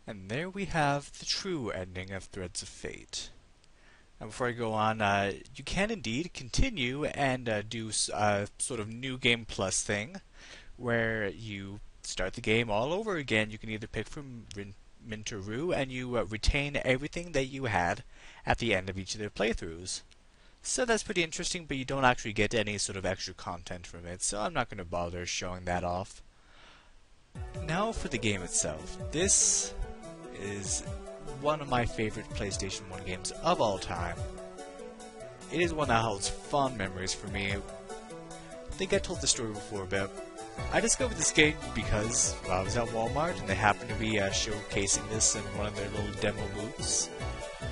And there we have the true ending of Threads of Fate. Now before I go on, you can indeed continue and do a sort of new game plus thing, where you start the game all over again. You can either pick from Mint or Rue, and you retain everything that you had at the end of each of their playthroughs. So that's pretty interesting, but you don't actually get any sort of extra content from it, so I'm not going to bother showing that off. Now for the game itself. This is one of my favorite PlayStation 1 games of all time. It is one that holds fond memories for me. I think I told the story before, but I discovered this game because I was at Walmart and they happened to be showcasing this in one of their little demo booths.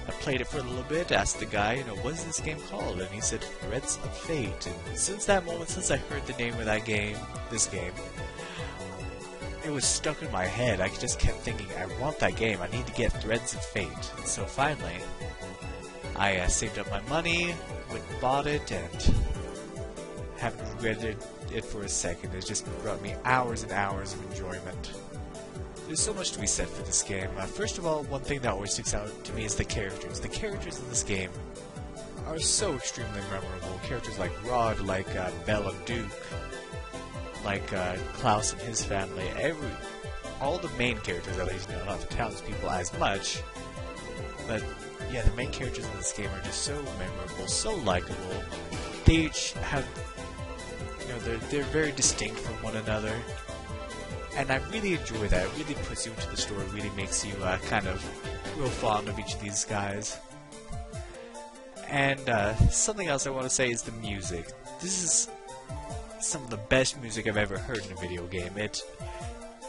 I played it for a little bit, asked the guy, what is this game called? And he said, Threads of Fate. And since that moment, since I heard the name of that game, this game, it was stuck in my head. I just kept thinking, I want that game. I need to get Threads of Fate. And so finally, I saved up my money, went and bought it, and haven't regretted it for a second. It just brought me hours and hours of enjoyment. There's so much to be said for this game. First of all, one thing that always sticks out to me is the characters. The characters in this game are so extremely memorable. Characters like Rod, like Belle and Duke, like Klaus and his family, all the main characters, at least, not the townspeople as much, but yeah, the main characters in this game are just so memorable, so likable. They each have, they're very distinct from one another, and I really enjoy that. It really puts you into the story, really makes you kind of real fond of each of these guys. And something else I want to say is the music. This is some of the best music I've ever heard in a video game.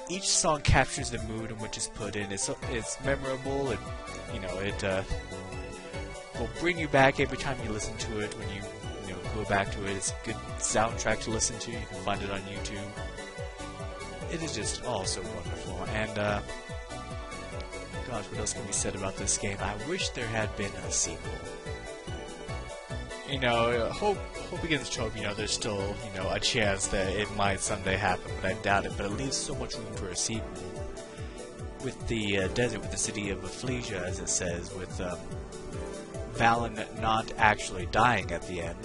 Each song captures the mood in which it's put in. It's memorable, and it will bring you back every time you listen to it. When you go back to it, it's a good soundtrack to listen to. You can find it on YouTube. It is just all so wonderful. And gosh, what else can be said about this game? I wish there had been a sequel. Hope begins to hope, there's still, a chance that it might someday happen, but I doubt it. But it leaves so much room for a sequel. With the desert, with the city of Ephlesia, as it says, with Valen not actually dying at the end.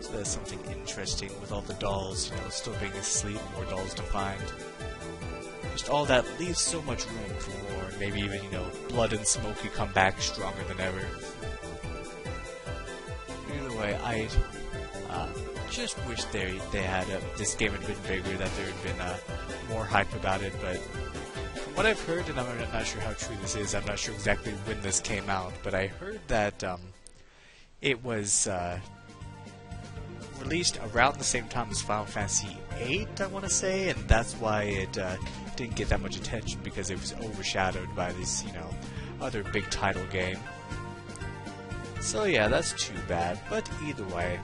So that's something interesting, with all the dolls, still being asleep, more dolls to find. Just all that leaves so much room for more, and maybe even, Blood and Smokey come back stronger than ever. Either way, I just wish they had this game had been bigger, that there had been more hype about it. But from what I've heard, and I'm not sure how true this is, I'm not sure exactly when this came out, but I heard that it was released around the same time as Final Fantasy VIII, I want to say, and that's why it didn't get that much attention, because it was overshadowed by this, other big title game. So yeah, that's too bad, but either way,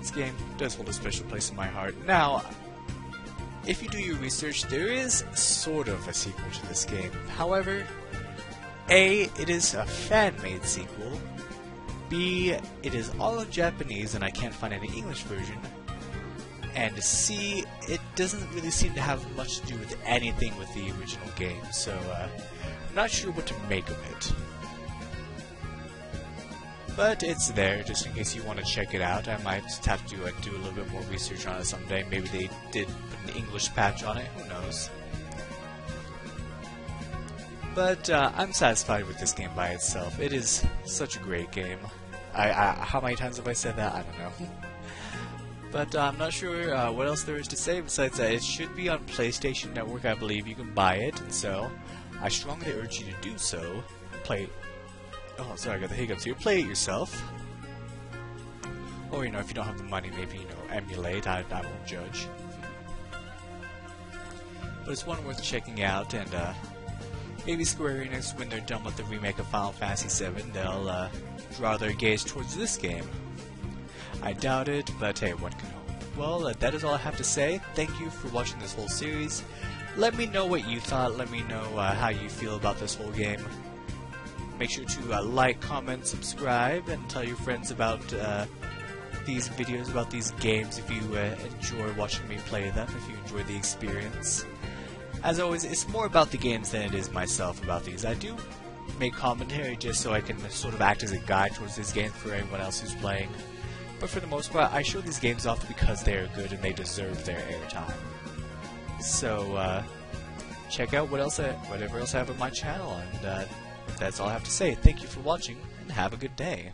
this game does hold a special place in my heart. Now, if you do your research, there is sort of a sequel to this game. However, A, it is a fan-made sequel, B, it is all in Japanese and I can't find any English version, and C, it doesn't really seem to have much to do with anything with the original game, so I'm not sure what to make of it. But it's there, just in case you want to check it out. I might just have to do a little bit more research on it someday. Maybe they did put an English patch on it, who knows. But I'm satisfied with this game by itself. It is such a great game. How many times have I said that? I don't know. But I'm not sure what else there is to say besides that it should be on PlayStation Network. I believe you can buy it, and so I strongly urge you to do so. Play. Oh, sorry, I got the hiccups here. Play it yourself. Or, if you don't have the money, maybe, emulate. I won't judge. But it's one worth checking out, and maybe Square Enix, when they're done with the remake of Final Fantasy VII, they'll draw their gaze towards this game. I doubt it, but hey, one can hope. Well, that is all I have to say. Thank you for watching this whole series. Let me know what you thought. Let me know how you feel about this whole game. Make sure to like, comment, subscribe, and tell your friends about these videos, about these games, if you enjoy watching me play them, if you enjoy the experience. As always, it's more about the games than it is myself about these. I do make commentary just so I can sort of act as a guide towards these games for everyone else who's playing. But for the most part, I show these games off because they are good and they deserve their airtime. So, check out whatever else I have on my channel, and that's all I have to say. Thank you for watching, and have a good day.